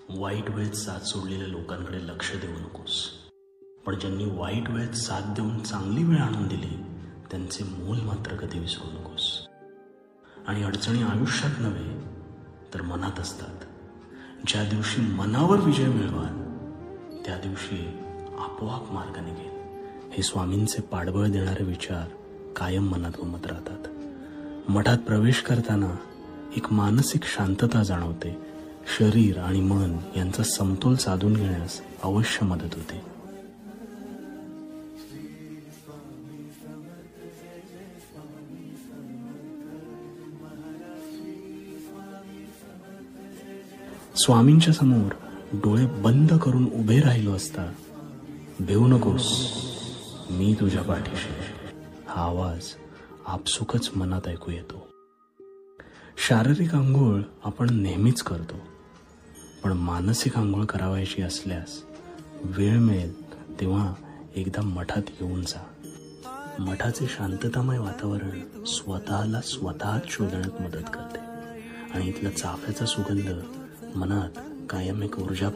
वाईट वेळेत साथ सोडलेल्या लोकांकडे लक्ष देऊ नकोस, पण ज्यांनी वाईट वेळेत साथ देऊन चांगली वेळ आणून दिली त्यांचे मोल मात्र कधी विसरू नकोस. आणि अडचणी आयुष्यात नव्हे तर मनात असतात. ज्या दिवशी मनावर विजय मिळवाल त्या दिवशी आपोआप मार्ग निघेल. हे स्वामींचे पाठबळ देणारे विचार कायम मनात घुमत राहतात. मठात प्रवेश करताना एक मानसिक शांतता जाणवते. शरीर आणि मन यांचा समतोल साधून घेण्यास अवश्य मदत होते. स्वामींच्या समोर डोळे बंद करून उभे राहिलो असता भिवू नकोस, मी तुझ्या पाठीशी. हा आवाज आपसुकच मनात ऐकू येतो. शारीरिक आंघोळ आपण नेहमीच करतो, पण मानसिक आंघोळ करावायची असल्यास वेळ मिळेल तेव्हा एकदा मठात येऊन जा. मठाचे शांततामय वातावरण स्वतःला स्वतःच शोधण्यात मदत करते आणि इथला चाफ्याचा सुगंध मनात कायम एक ऊर्जा